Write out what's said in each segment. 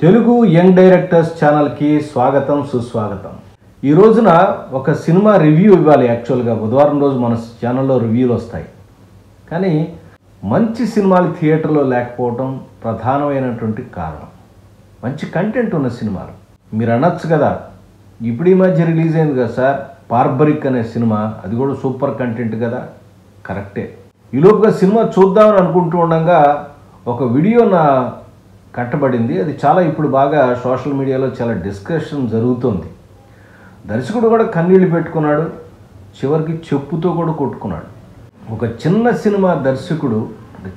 Telugu young directors ఛానల్కి స్వాగతం సుస్వాగతం. ఈ రోజున ఒక సినిమా రివ్యూ ఇవ్వాలి. యాక్చువల్గా బుధవారం రోజు మన ఛానల్లో రివ్యూలు వస్తాయి, కానీ మంచి సినిమాలు థియేటర్లో లేకపోవడం ప్రధానమైనటువంటి కారణం. మంచి కంటెంట్ ఉన్న సినిమాలు మీరు అనొచ్చు కదా, ఇప్పుడు ఈ మధ్య రిలీజ్ అయింది కదా సార్ బార్బరిక్ అనే సినిమా, అది కూడా సూపర్ కంటెంట్ కదా. కరెక్టే. ఈలోపుగా సినిమా చూద్దామని అనుకుంటూ ఉండగా ఒక వీడియో నా కట్టబడింది. అది చాలా ఇప్పుడు బాగా సోషల్ మీడియాలో చాలా డిస్కషన్ జరుగుతుంది. దర్శకుడు కూడా కన్నీళ్ళు పెట్టుకున్నాడు, చివరికి చెప్పుతో కూడా కొట్టుకున్నాడు. ఒక చిన్న సినిమా దర్శకుడు,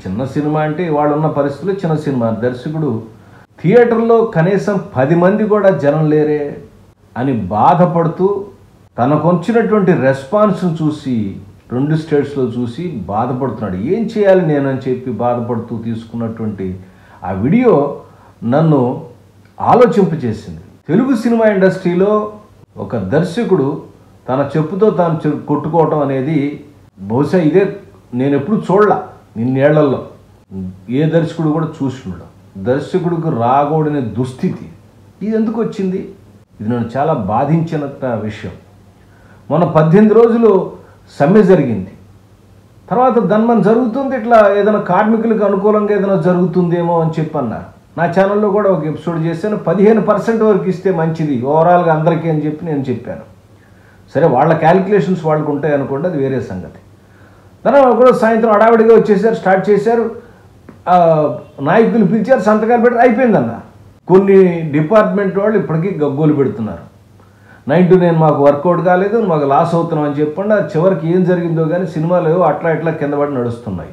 చిన్న సినిమా అంటే వాళ్ళున్న పరిస్థితుల్లో చిన్న సినిమా దర్శకుడు థియేటర్లో కనీసం 10 మంది కూడా జనం లేరే అని బాధపడుతూ తనకు వచ్చినటువంటి రెస్పాన్స్ను చూసి 2 స్టేట్స్లో చూసి బాధపడుతున్నాడు. ఏం చేయాలి నేను అని చెప్పి బాధపడుతూ తీసుకున్నటువంటి ఆ వీడియో నన్ను ఆలోచింపచేసింది. తెలుగు సినిమా ఇండస్ట్రీలో ఒక దర్శకుడు తన చెప్పుతో తాను కొట్టుకోవటం అనేది బహుశా ఇదే నేను ఎప్పుడు చూడలా. నిన్నేళ్లలో ఏ దర్శకుడు కూడా చూస్తున్నాడు. దర్శకుడికి రాకూడని దుస్థితి ఇది ఎందుకు వచ్చింది? ఇది నన్ను చాలా బాధించిన విషయం. మొన్న 18 రోజులు సమ్మె జరిగింది. తర్వాత ధన్మన్ జరుగుతుంది, ఇట్లా ఏదైనా కార్మికులకు అనుకూలంగా ఏదైనా జరుగుతుందేమో అని చెప్పి అన్నారు. నా ఛానల్లో కూడా ఒక ఎపిసోడ్ చేశాను. 15% వరకు ఇస్తే మంచిది ఓవరాల్గా అందరికీ అని చెప్పి నేను చెప్పాను. సరే, వాళ్ళ క్యాలిక్యులేషన్స్ వాళ్ళకు ఉంటాయి అనుకోండి, అది వేరే సంగతి. తర్వాత కూడా సాయంత్రం హడావిడిగా వచ్చేసారు, స్టార్ట్ చేశారు, నాయకులు పిలిచారు, సంతకాలు పెట్టారు, అయిపోయిందన్న. కొన్ని డిపార్ట్మెంట్ వాళ్ళు ఇప్పటికీ గగ్గోలు పెడుతున్నారు. 9 to 9 మాకు వర్కౌట్ కాలేదు, మాకు లాస్ అవుతున్నాం అని చెప్పండి. అది చివరికి ఏం జరిగిందో కానీ సినిమాలు అట్లా ఇట్లా కింద పడి నడుస్తున్నాయి.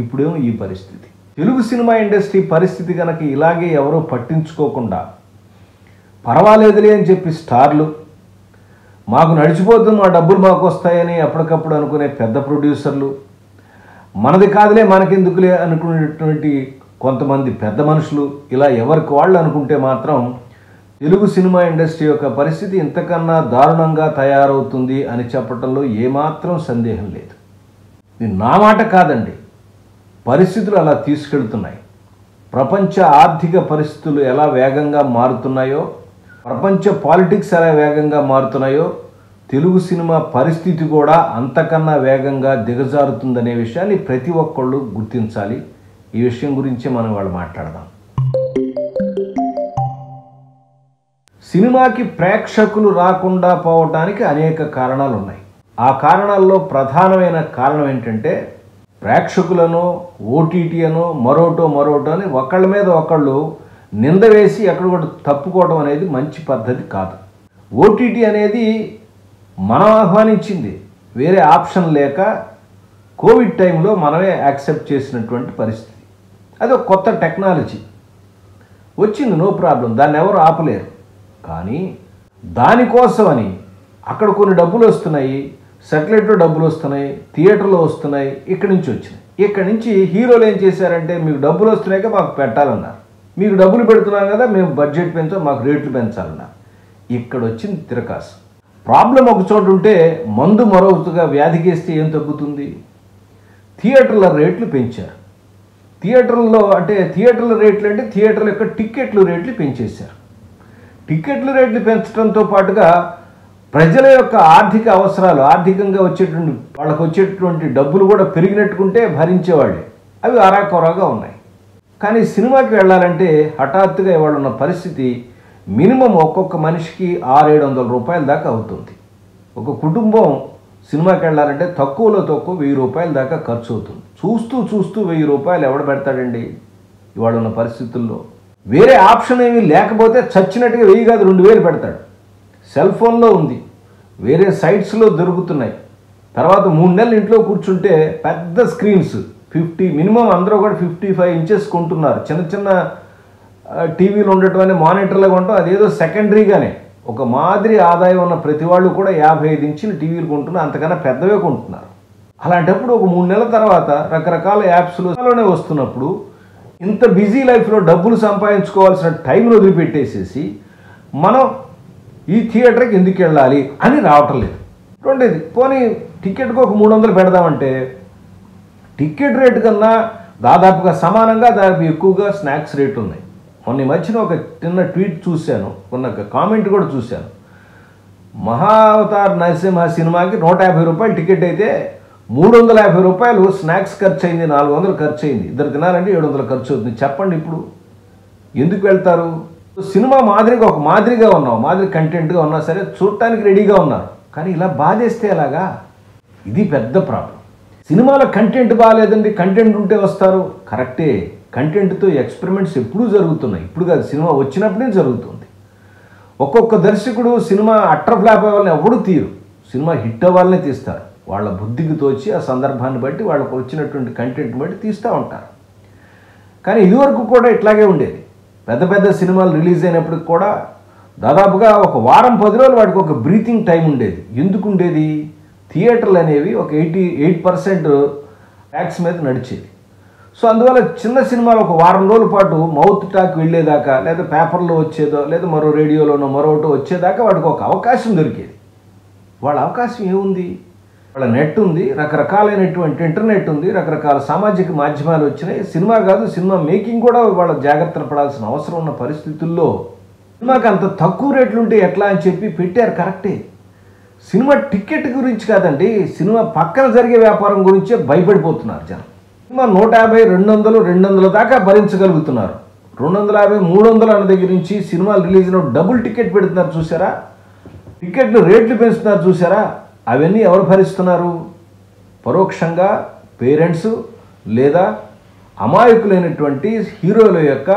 ఇప్పుడేమో ఈ పరిస్థితి. తెలుగు సినిమా ఇండస్ట్రీ పరిస్థితి కనుక ఇలాగే ఎవరో పట్టించుకోకుండా పర్వాలేదులే అని చెప్పి స్టార్లు, మాకు నడిచిపోతుంది, మా డబ్బులు మాకు వస్తాయని అప్పటికప్పుడు అనుకునే పెద్ద ప్రొడ్యూసర్లు, మనది కాదులే మనకెందుకులే అనుకునేటువంటి కొంతమంది పెద్ద మనుషులు, ఇలా ఎవరికి వాళ్ళు అనుకుంటే మాత్రం తెలుగు సినిమా ఇండస్ట్రీ యొక్క పరిస్థితి ఇంతకన్నా దారుణంగా తయారవుతుంది అని చెప్పడంలో ఏమాత్రం సందేహం లేదు. ఇది నా మాట కాదండి, పరిస్థితులు అలా తీసుకెళ్తున్నాయి. ప్రపంచ ఆర్థిక పరిస్థితులు ఎలా వేగంగా మారుతున్నాయో, ప్రపంచ పాలిటిక్స్ ఎలా వేగంగా మారుతున్నాయో, తెలుగు సినిమా పరిస్థితి కూడా అంతకన్నా వేగంగా దిగజారుతుందనే విషయాన్ని ప్రతి ఒక్కళ్ళు గుర్తించాలి. ఈ విషయం గురించే మనం వాళ్ళు మాట్లాడదాం. సినిమాకి ప్రేక్షకులు రాకుండా పోవటానికి అనేక కారణాలు ఉన్నాయి. ఆ కారణాల్లో ప్రధానమైన కారణం ఏంటంటే, ప్రేక్షకులను ఓటీటీ అనో మరోటో అని ఒకళ్ళ మీద ఒకళ్ళు నింద వేసి ఎక్కడ కూడా తప్పుకోవడం అనేది మంచి పద్ధతి కాదు. ఓటీటీ అనేది మనం ఆహ్వానించింది, వేరే ఆప్షన్ లేక కోవిడ్ టైంలో మనమే యాక్సెప్ట్ చేసినటువంటి పరిస్థితి. అది ఒక కొత్త టెక్నాలజీ వచ్చింది, నో ప్రాబ్లం, దాన్ని ఎవరు ఆపలేరు. కానీ దానికోసమని అక్కడ కొన్ని డబ్బులు వస్తున్నాయి, సెటిలైట్లో డబ్బులు వస్తున్నాయి, థియేటర్లో వస్తున్నాయి, ఇక్కడి నుంచి వచ్చినాయి. ఇక్కడి నుంచి హీరోలు ఏం చేశారంటే, మీకు డబ్బులు వస్తున్నాయిగా మాకు పెట్టాలన్నారు, మీకు డబ్బులు పెడుతున్నాం కదా మేము బడ్జెట్ పెంచాం, మాకు రేట్లు పెంచాలన్నారు. ఇక్కడ వచ్చింది తిరకాసు. ప్రాబ్లం ఒక చోటు ఉంటే మందు మరొకగా వ్యాధికేస్తే ఏం తగ్గుతుంది? థియేటర్ల రేట్లు పెంచారు. థియేటర్ల రేట్లు అంటే థియేటర్ల యొక్క టిక్కెట్లు రేట్లు పెంచేశారు. టిక్కెట్ల రేట్లు పెంచడంతో పాటుగా ప్రజల యొక్క ఆర్థిక అవసరాలు, ఆర్థికంగా వచ్చేటువంటి వాళ్ళకు వచ్చేటువంటి డబ్బులు కూడా పెరిగినట్టుకుంటే భరించేవాళ్ళే, అవి అరాకొరాగా ఉన్నాయి. కానీ సినిమాకి వెళ్ళాలంటే హఠాత్తుగా ఇవాళ ఉన్న పరిస్థితి మినిమం ఒక్కొక్క మనిషికి 600-700 రూపాయల దాకా అవుతుంది. ఒక కుటుంబం సినిమాకి వెళ్ళాలంటే తక్కువలో తక్కువ 1000 రూపాయల దాకా ఖర్చు అవుతుంది. చూస్తూ 1000 రూపాయలు ఎవడ పెడతాడండి ఇవాళ ఉన్న పరిస్థితుల్లో? వేరే ఆప్షన్ ఏమీ లేకపోతే చచ్చినట్టుగా 1000 కాదు 2000 పెడతాడు. సెల్ ఫోన్లో ఉంది, వేరే సైట్స్లో దొరుకుతున్నాయి. తర్వాత 3 నెలలు ఇంట్లో కూర్చుంటే పెద్ద స్క్రీన్స్ 50, మినిమం అందరూ కూడా 55 ఇంచెస్ కొంటున్నారు. చిన్న టీవీలు ఉండటం అనే మానిటర్లో కొంటాం, అదేదో సెకండరీగానే. ఒక మాదిరి ఆదాయం ఉన్న ప్రతి వాళ్ళు కూడా 55 ఇంచులు టీవీలు కొంటున్నారు, అంతకన్నా పెద్దవే కొంటున్నారు. అలాంటప్పుడు ఒక 3 నెలల తర్వాత రకరకాల యాప్స్లోనే వస్తున్నప్పుడు ఇంత బిజీ లైఫ్లో డబ్బులు సంపాదించుకోవాల్సిన టైంను వదిలిపెట్టేసేసి మనం ఈ థియేటర్కి ఎందుకు వెళ్ళాలి అని రావటం లేదు. రెండేది, పోనీ టికెట్కి ఒక 300 పెడదామంటే టికెట్ రేటు కన్నా దాదాపుగా సమానంగా దాదాపు ఎక్కువగా స్నాక్స్ రేటు ఉన్నాయి. మొన్న ఈ మధ్యన ఒక చిన్న ట్వీట్ చూశాను, కొన్న కామెంట్ కూడా చూశాను. మహావతార్ నరసింహ సినిమాకి 150 రూపాయలు టికెట్ అయితే 350 రూపాయలు స్నాక్స్ ఖర్చు అయింది, 400 ఖర్చు అయింది. ఇద్దరు తినాలంటే 700 ఖర్చు అవుతుంది. చెప్పండి ఇప్పుడు ఎందుకు వెళ్తారు? సినిమా మాదిరిగా ఒక మాదిరిగా ఉన్నాం, మాదిరి కంటెంట్గా ఉన్నా సరే చూడటానికి రెడీగా ఉన్నారు, కానీ ఇలా బాధేస్తే ఎలాగా? ఇది పెద్ద ప్రాబ్లం. సినిమాలో కంటెంట్ బాగాలేదండి, కంటెంట్ ఉంటే వస్తారు, కరెక్టే. కంటెంట్తో ఎక్స్పెరిమెంట్స్ ఎప్పుడూ జరుగుతున్నాయి, ఇప్పుడు కాదు, సినిమా వచ్చినప్పుడే జరుగుతుంది. ఒక్కొక్క దర్శకుడు సినిమా అట్టర్ ఫ్లాప్ అవ్వాలని ఎవడు తీరు, సినిమా హిట్ అవ్వాలనే తీస్తారు. వాళ్ళ బుద్ధికి తోచి ఆ సందర్భాన్ని బట్టి వాళ్ళకు వచ్చినటువంటి కంటెంట్ బట్టి తీస్తూ ఉంటారు. కానీ ఇదివరకు కూడా ఇట్లాగే ఉండేది. పెద్ద పెద్ద సినిమాలు రిలీజ్ అయినప్పటికి కూడా దాదాపుగా ఒక వారం 10 రోజులు వాటికి ఒక బ్రీతింగ్ టైం ఉండేది. ఎందుకు ఉండేది? థియేటర్లు అనేవి ఒక 88% ట్యాక్స్ మీద నడిచేది. సో అందువల్ల చిన్న సినిమాలు ఒక వారం రోజుల పాటు మౌత్ టాక్ వెళ్ళేదాకా, లేదా పేపర్లో వచ్చేదో, లేదా మరో రేడియోలోనో మరొకటి వచ్చేదాకా వాడికి ఒక అవకాశం దొరికేది. వాళ్ళ అవకాశం ఏముంది? వాళ్ళ నెట్ ఉంది, రకరకాలైనటువంటి ఇంటర్నెట్ ఉంది, రకరకాల సామాజిక మాధ్యమాలు వచ్చినాయి. సినిమా కాదు, సినిమా మేకింగ్ కూడా వాళ్ళ జాగ్రత్తలు పడాల్సిన అవసరం ఉన్న పరిస్థితుల్లో సినిమాకి అంత తక్కువ రేట్లు ఉంటే ఎట్లా అని చెప్పి పెట్టారు, కరెక్టే. సినిమా టికెట్ గురించి కాదండి, సినిమా పక్కన జరిగే వ్యాపారం గురించే భయపడిపోతున్నారు జనం. సినిమా 150, 200, 200 దాకా భరించగలుగుతున్నారు. 250, 300 అన్న దగ్గర నుంచి సినిమాలు రిలీజ్ అయిన డబుల్ టికెట్ పెడుతున్నారు చూసారా, టికెట్లు రేట్లు పెంచుతున్నారు చూసారా. అవన్నీ ఎవరు భరిస్తున్నారు? పరోక్షంగా పేరెంట్స్ లేదా అమాయకులైనటువంటి హీరోల యొక్క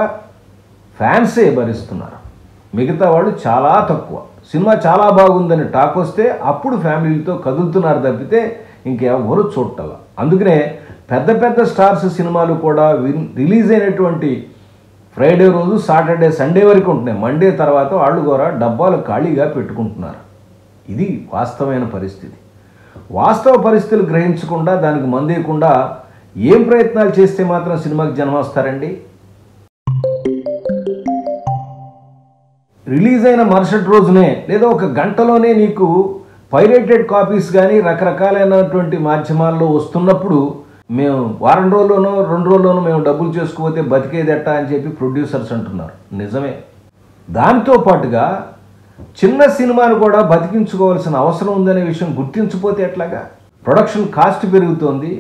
ఫ్యాన్సే భరిస్తున్నారు. మిగతా వాళ్ళు చాలా తక్కువ. సినిమా చాలా బాగుందని టాక్ వస్తే అప్పుడు ఫ్యామిలీలతో కదులుతున్నారు తప్పితే ఇంకెవరు చూడాల. అందుకనే పెద్ద పెద్ద స్టార్స్ సినిమాలు కూడా రిలీజ్ అయినటువంటి ఫ్రైడే రోజు, సాటర్డే, సండే వరకు ఉంటున్నాయి. మండే తర్వాత వాళ్ళు కూడా డబ్బాలు ఖాళీగా పెట్టుకుంటున్నారు. ఇది వాస్తవమైన పరిస్థితి. వాస్తవ పరిస్థితులు గ్రహించకుండా, దానికి మందేయకుండా ఏం ప్రయత్నాలు చేస్తే మాత్రం సినిమాకి జనం వస్తారండి? రిలీజ్ అయిన మరుసటి రోజునే లేదా ఒక గంటలోనే నీకు పైరేటెడ్ కాపీస్ కానీ రకరకాలైనటువంటి మాధ్యమాల్లో వస్తున్నప్పుడు మేము వారం రోజుల్లోనో 2 రోజుల్లోనో మేము డబ్బులు చేసుకోకపోతే బతికేదెట్టా అని చెప్పి ప్రొడ్యూసర్స్ అంటున్నారు. నిజమే. దాంతో పాటుగా చిన్న సినిమాను కూడా బతికించుకోవాల్సిన అవసరం ఉందనే విషయం గుర్తించకపోతే ఎట్లాగా? ప్రొడక్షన్ కాస్ట్ పెరుగుతోంది,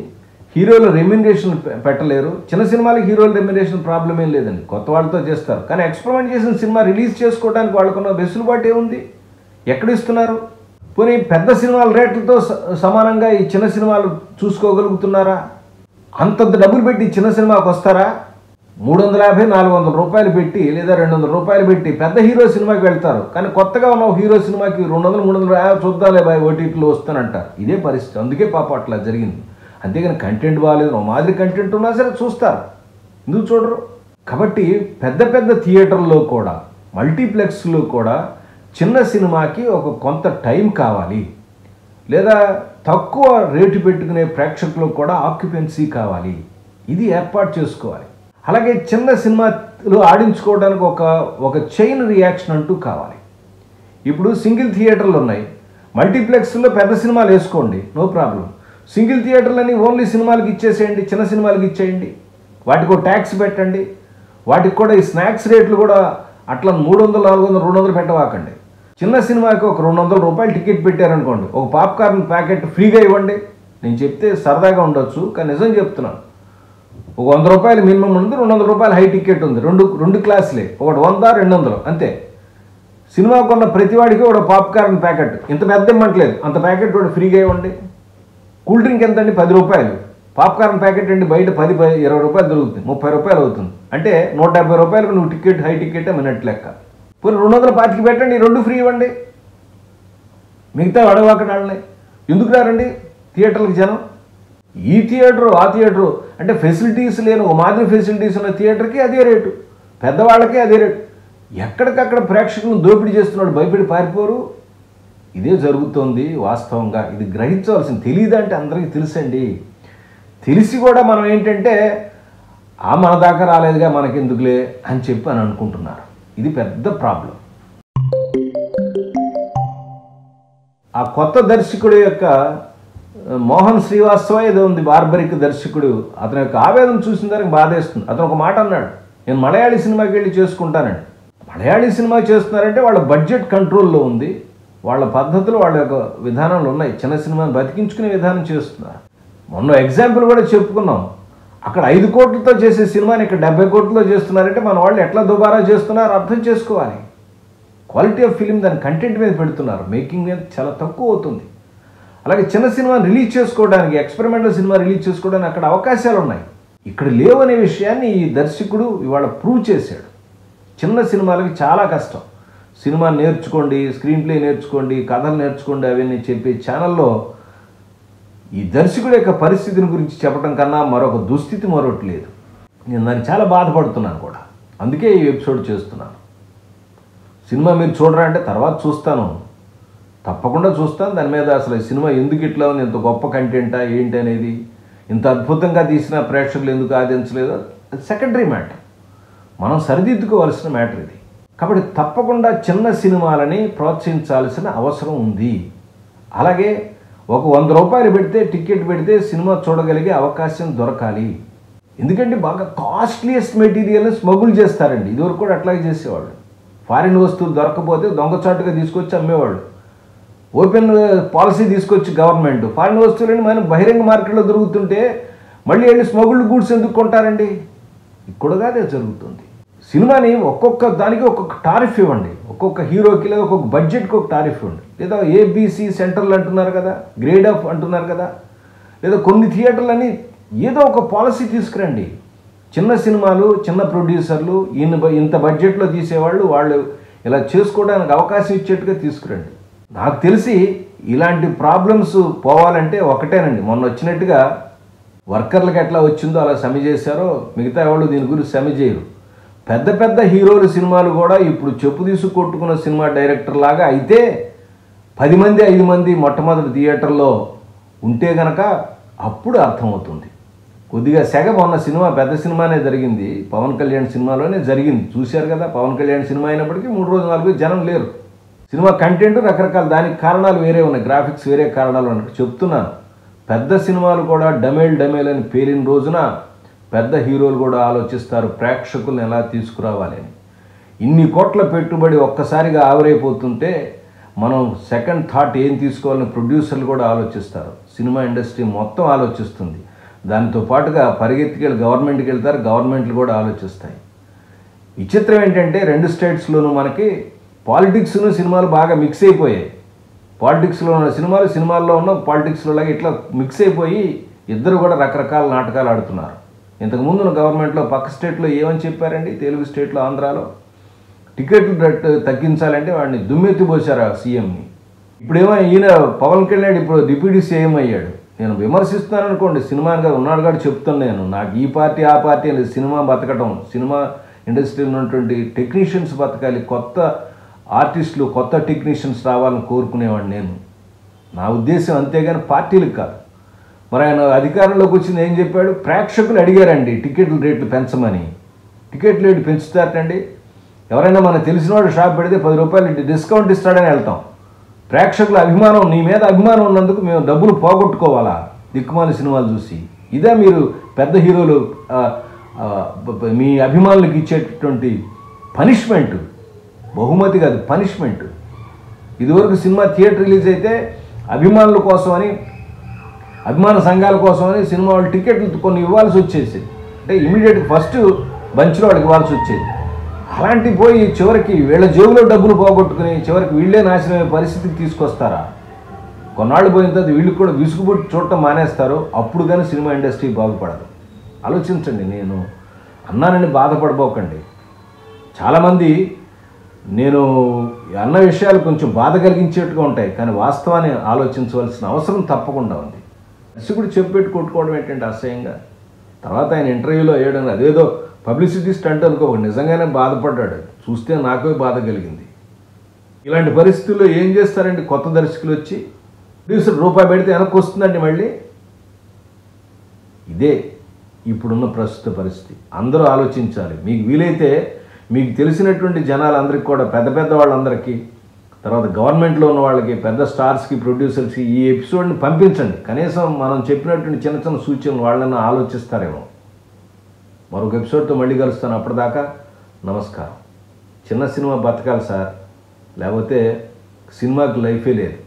హీరోల రెమ్యునరేషన్ పెట్టలేరు. చిన్న సినిమాలకి హీరోల రెమ్యునరేషన్ ప్రాబ్లం ఏం లేదండి, కొత్త వాళ్ళతో చేస్తారు. కానీ ఎక్స్పెరిమెంట్ చేసిన సినిమా రిలీజ్ చేసుకోవడానికి వాళ్ళకున్న వెసులుబాటు ఏముంది? ఎక్కడ ఇస్తున్నారు? పోనీ పెద్ద సినిమాల రేట్లతో సమానంగా ఈ చిన్న సినిమాలు చూసుకోగలుగుతున్నారా? అంతంత డబ్బులు పెట్టి చిన్న సినిమాకి వస్తారా? 350, 400 రూపాయలు పెట్టి లేదా 200 రూపాయలు పెట్టి పెద్ద హీరో సినిమాకి వెళ్తారు. కానీ కొత్తగా ఉన్న హీరో సినిమాకి 200, 300 చూద్దాలే బాయ్ ఓటీటీలో వస్తానంటారు. ఇదే పరిస్థితి. అందుకే పాప అట్లా జరిగింది. అంతేగాని కంటెంట్ బాగాలేదు, మాదిరి కంటెంట్ ఉన్నా సరే చూస్తారు, ఎందుకు చూడరు? కాబట్టి పెద్ద పెద్ద థియేటర్లో కూడా, మల్టీప్లెక్స్లో కూడా చిన్న సినిమాకి ఒక కొంత టైం కావాలి, లేదా తక్కువ రేటు పెట్టుకునే ప్రేక్షకులకు కూడా ఆక్యుపెన్సీ కావాలి. ఇది ఏర్పాటు చేసుకోవాలి. అలాగే చిన్న సినిమాలు ఆడించుకోవడానికి ఒక చైన్ రియాక్షన్ అంటూ కావాలి. ఇప్పుడు సింగిల్ థియేటర్లు ఉన్నాయి, మల్టీప్లెక్స్లో పెద్ద సినిమాలు వేసుకోండి, నో ప్రాబ్లం. సింగిల్ థియేటర్లని ఓన్లీ సినిమాలకు ఇచ్చేసేయండి, చిన్న సినిమాలకు ఇచ్చేయండి, వాటికి ఒక ట్యాక్స్ పెట్టండి. వాటికి కూడా ఈ స్నాక్స్ రేట్లు కూడా అట్లా 300, 400, 200 పెట్టవాకండి. చిన్న సినిమాకి ఒక 200 రూపాయలు టికెట్ పెట్టారనుకోండి, ఒక పాప్కార్న్ ప్యాకెట్ ఫ్రీగా ఇవ్వండి. నేను చెప్తే సరదాగా ఉండొచ్చు, కానీ నిజం చెప్తున్నాను. ఒక 100 రూపాయలు మినిమం ఉంది, 200 రూపాయలు హై టికెట్ ఉంది, రెండు క్లాసులే, ఒకటి 100, 200 అంతే. సినిమా కొన్న ప్రతివాడికి ఒక పాప్కార్న్ ప్యాకెట్, ఇంత పెద్ద ఇవ్వట్లేదు, అంత ప్యాకెట్ ఒకటి ఫ్రీగా ఇవ్వండి. కూల్ డ్రింక్ ఎంత అండి? 10 రూపాయలు. పాప్కార్న్ ప్యాకెట్ అండి బయట 10-20 రూపాయలు దొరుకుతుంది, 30 రూపాయలు అవుతుంది. అంటే 150 రూపాయలకు నువ్వు టికెట్, హై టికెట్ మినట్ లెక్క. పోనీ 220 పెట్టండి, 2 ఫ్రీ ఇవ్వండి, మిగతా అడవాకడాళ్ళని. ఎందుకు రారండి థియేటర్లకు జనం? ఈ థియేటరు ఆ థియేటరు అంటే ఫెసిలిటీస్ లేని ఒక మాదిరి ఫెసిలిటీస్ ఉన్న థియేటర్కి అదే రేటు, పెద్దవాళ్ళకి అదే రేటు. ఎక్కడికక్కడ ప్రేక్షకులను దోపిడీ చేస్తున్నాడు, భయపడి పారిపోరు. ఇదే జరుగుతోంది వాస్తవంగా. ఇది గ్రహించవలసింది. తెలియదంటే అందరికీ తెలుసండి. తెలిసి కూడా మనం ఏంటంటే మన దాకా రాలేదుగా మనకెందుకులే అని చెప్పి అనుకుంటున్నారు. ఇది పెద్ద ప్రాబ్లం. ఆ కొత్త దర్శకుడు యొక్క మోహన్ శ్రీవాస్తవ ఏదో ఉంది, బార్బరిక్ దర్శకుడు, అతని యొక్క ఆవేదన చూసిన దానికి బాధేస్తుంది. అతను ఒక మాట అన్నాడు, నేను మలయాళీ సినిమాకి వెళ్ళి చేసుకుంటానండి. మలయాళీ సినిమా చేస్తున్నారంటే వాళ్ళ బడ్జెట్ కంట్రోల్లో ఉంది, వాళ్ళ పద్ధతులు వాళ్ళ యొక్క విధానాలు ఉన్నాయి, చిన్న సినిమాని బతికించుకునే విధానం చేస్తున్నారు. మొన్న ఎగ్జాంపుల్ కూడా చెప్పుకున్నాం, అక్కడ 5 కోట్లతో చేసే సినిమాని ఇక్కడ 70 కోట్లతో చేస్తున్నారంటే మన వాళ్ళు ఎట్లా దుబారా చేస్తున్నారో అర్థం చేసుకోవాలి. క్వాలిటీ ఆఫ్ ఫిలిం దాని కంటెంట్ మీద పెడుతున్నారు, మేకింగ్ మీద చాలా తక్కువ అవుతుంది. అలాగే చిన్న సినిమాని రిలీజ్ చేసుకోవడానికి, ఎక్స్పెరిమెంటల్ సినిమా రిలీజ్ చేసుకోవడానికి అక్కడ అవకాశాలు ఉన్నాయి, ఇక్కడ లేవనే విషయాన్ని ఈ దర్శకుడు ఇవాళ ప్రూవ్ చేశాడు. చిన్న సినిమాలకి చాలా కష్టం. సినిమా నేర్చుకోండి, స్క్రీన్ ప్లే నేర్చుకోండి, కథలు నేర్చుకోండి అవన్నీ చెప్పే ఛానల్లో ఈ దర్శకుడి యొక్క పరిస్థితిని గురించి చెప్పడం కన్నా మరొక దుస్థితి మరొకటి లేదు. నేను దాన్ని చాలా బాధపడుతున్నాను కూడా, అందుకే ఈ ఎపిసోడ్ చేస్తున్నాను. సినిమా మీరు చూడరా అంటే తర్వాత చూస్తాను, తప్పకుండా చూస్తాను. దాని మీద అసలు ఈ సినిమా ఎందుకు ఇట్లా ఉంది, ఇంత గొప్ప కంటెంటా ఏంటి అనేది, ఇంత అద్భుతంగా తీసిన ప్రేక్షకులు ఎందుకు ఆదించలేదు, అది సెకండరీ మ్యాటర్. మనం సరిదిద్దుకోవాల్సిన మ్యాటర్ ఇది. కాబట్టి తప్పకుండా చిన్న సినిమాలని ప్రోత్సహించాల్సిన అవసరం ఉంది. అలాగే ఒక 100 రూపాయలు పెడితే, టికెట్ పెడితే సినిమా చూడగలిగే అవకాశం దొరకాలి. ఎందుకంటే బాగా కాస్ట్లీయెస్ట్ మెటీరియల్ని స్మగుల్ చేస్తారండి. ఇదివరకు కూడా అట్లాగే చేసేవాళ్ళు. ఫారిన్ వస్తువులు దొరకపోతే దొంగచాటుగా తీసుకొచ్చి అమ్మేవాళ్ళు. ఓపెన్ పాలసీ తీసుకొచ్చి గవర్నమెంట్ ఫారిన్ వస్తువులని మనం బహిరంగ మార్కెట్లో దొరుకుతుంటే మళ్ళీ వెళ్ళి స్మగుల్డ్ గూడ్స్ ఎందుకు కొంటారండి? ఇక్కడగా అదే జరుగుతుంది. సినిమాని ఒక్కొక్క దానికి ఒక్కొక్క టారిఫ్ ఇవ్వండి, ఒక్కొక్క హీరోకి లేదా ఒక్కొక్క బడ్జెట్కి ఒక టారిఫ్ ఇవ్వండి, లేదా ఏబీసీ సెంటర్లు అంటున్నారు కదా, గ్రేడ్ ఆఫ్ అంటున్నారు కదా, లేదా కొన్ని థియేటర్లని ఏదో ఒక పాలసీ తీసుకురండి. చిన్న సినిమాలు, చిన్న ప్రొడ్యూసర్లు, ఇంత బడ్జెట్లో తీసేవాళ్ళు వాళ్ళు ఇలా చేసుకోవడానికి అవకాశం ఇచ్చేట్టుగా తీసుకురండి. నాకు తెలిసి ఇలాంటి ప్రాబ్లమ్స్ పోవాలంటే ఒకటేనండి, మొన్న వచ్చినట్టుగా వర్కర్లకు ఎట్లా వచ్చిందో అలా సమ్మె చేశారో మిగతా వాళ్ళు దీని గురించి సమ్మె చేయరు. పెద్ద పెద్ద హీరోల సినిమాలు కూడా ఇప్పుడు చెప్పు తీసు కొట్టుకున్న సినిమా డైరెక్టర్ లాగా అయితే 10 మంది 5 మంది మొట్టమొదటి థియేటర్లో ఉంటే కనుక అప్పుడు అర్థమవుతుంది. కొద్దిగా సెగ మొన్న సినిమా పెద్ద సినిమానే జరిగింది, పవన్ కళ్యాణ్ సినిమాలోనే జరిగింది. చూశారు కదా, పవన్ కళ్యాణ్ సినిమా అయినప్పటికీ 3 రోజులు 4 రోజులు జనం లేరు. సినిమా కంటెంట్ రకరకాల, దానికి కారణాలు వేరే ఉన్నాయి, గ్రాఫిక్స్ వేరే కారణాలు ఉన్నాయి. చెప్తున్నాను, పెద్ద సినిమాలు కూడా డమేల్ అని పేరిన రోజున పెద్ద హీరోలు కూడా ఆలోచిస్తారు ప్రేక్షకులను ఎలా తీసుకురావాలి అని. ఇన్ని కోట్ల పెట్టుబడి ఒక్కసారిగా ఆవిరైపోతుంటే మనం సెకండ్ థాట్ ఏం తీసుకోవాలని ప్రొడ్యూసర్లు కూడా ఆలోచిస్తారు, సినిమా ఇండస్ట్రీ మొత్తం ఆలోచిస్తుంది. దాంతో పాటుగా పరిగెత్తికెళ్ళి గవర్నమెంట్కి వెళ్తారు, గవర్నమెంట్లు కూడా ఆలోచిస్తాయి. విచిత్రం ఏంటంటే 2 స్టేట్స్లోనూ మనకి పాలిటిక్స్ను సినిమాలు బాగా మిక్స్ అయిపోయాయి. పాలిటిక్స్లో ఉన్న సినిమాలు, సినిమాల్లో ఉన్న పాలిటిక్స్లో లాగా ఇట్లా మిక్స్ అయిపోయి ఇద్దరు కూడా రకరకాల నాటకాలు ఆడుతున్నారు. ఇంతకుముందు గవర్నమెంట్లో పక్క స్టేట్లో ఏమని చెప్పారండి, తెలుగు స్టేట్లో ఆంధ్రాలో టికెట్లు తగ్గించాలంటే వాడిని దుమ్మెత్తిపోశారు ఆ సీఎంని. ఇప్పుడేమో ఈయన పవన్ కళ్యాణ్ ఇప్పుడు డిప్యూటీ సీఎం అయ్యాడు. నేను విమర్శిస్తున్నాను అనుకోండి, సినిమాగా ఉన్నాడు కూడా చెప్తాను నేను, నాకు ఈ పార్టీ ఆ పార్టీ అనేది, సినిమా బతకటం, సినిమా ఇండస్ట్రీలో ఉన్నటువంటి టెక్నీషియన్స్ బతకాలి, కొత్త ఆర్టిస్టులు కొత్త టెక్నీషియన్స్ రావాలని కోరుకునేవాడు నేను. నా ఉద్దేశం అంతేగాని పార్టీలకు కాదు. మరి ఆయన అధికారంలోకి వచ్చింది ఏం చెప్పాడు, ప్రేక్షకులు అడిగారండి టికెట్ల రేట్లు పెంచమని. టికెట్ రేట్లు పెంచుతారటండి? ఎవరైనా మనకు తెలిసినవాడు షాప్ పెడితే 10 రూపాయలు డిస్కౌంట్ ఇస్తాడని వెళ్తాం. ప్రేక్షకుల అభిమానం, నీ మీద అభిమానం ఉన్నందుకు మేము డబ్బులు పోగొట్టుకోవాలా దిక్కుమాలి సినిమాలు చూసి? ఇదే మీరు పెద్ద హీరోలు మీ అభిమానులకు ఇచ్చేటటువంటి పనిష్మెంట్, బహుమతి కాదు పనిష్మెంట్. ఇదివరకు సినిమా థియేటర్ రిలీజ్ అయితే అభిమానుల కోసమని, అభిమాన సంఘాల కోసమని సినిమా వాళ్ళు టికెట్లు కొన్ని ఇవ్వాల్సి వచ్చేసి, అంటే ఇమీడియట్గా ఫస్ట్ బంచ్లో వాళ్ళకి ఇవ్వాల్సి వచ్చేది. అలాంటి పోయి చివరికి వీళ్ళ జేబులో డబ్బులు పోగొట్టుకుని చివరికి వీళ్ళే నాశనమయ్యే పరిస్థితికి తీసుకొస్తారా? కొన్నాళ్ళు పోయిన తర్వాత వీళ్ళకి కూడా విసుగుబుట్టి చూడటం మానేస్తారు. అప్పుడు కానీ సినిమా ఇండస్ట్రీ బాగుపడదు. ఆలోచించండి. నేను అన్నానని బాధపడబోకండి. చాలామంది నేను అన్న విషయాలు కొంచెం బాధ కలిగించేట్టుగా ఉంటాయి, కానీ వాస్తవాన్ని ఆలోచించవలసిన అవసరం తప్పకుండా ఉంది. దర్శకుడు చెప్పేట్టు కొట్టుకోవడం ఏంటంటే అసహ్యంగా. తర్వాత ఆయన ఇంటర్వ్యూలో వేయడం అదేదో పబ్లిసిటీ స్టంట్ అనుకో, నిజంగానే బాధపడ్డాడు. చూస్తే నాకే బాధ కలిగింది. ఇలాంటి పరిస్థితుల్లో ఏం చేస్తారండి కొత్త దర్శకులు వచ్చి? ప్రొడ్యూసర్ రూపాయి పెడితే వెనక్కి వస్తుందండి మళ్ళీ. ఇదే ఇప్పుడున్న ప్రస్తుత పరిస్థితి. అందరూ ఆలోచించాలి. మీకు వీలైతే మీకు తెలిసినటువంటి జనాలందరికీ కూడా, పెద్ద పెద్ద వాళ్ళందరికీ, తర్వాత గవర్నమెంట్లో ఉన్న వాళ్ళకి, పెద్ద స్టార్స్కి, ప్రొడ్యూసర్స్కి ఈ ఎపిసోడ్ని పంపించండి. కనీసం మనం చెప్పినటువంటి చిన్న చిన్న సూచనలు వాళ్ళని ఆలోచిస్తారేమో. మరొక ఎపిసోడ్తో మళ్ళీ కలుస్తాను. అప్పటిదాకా నమస్కారం. చిన్న సినిమా బతకాలి సార్, లేకపోతే సినిమాకి లైఫే లేదు.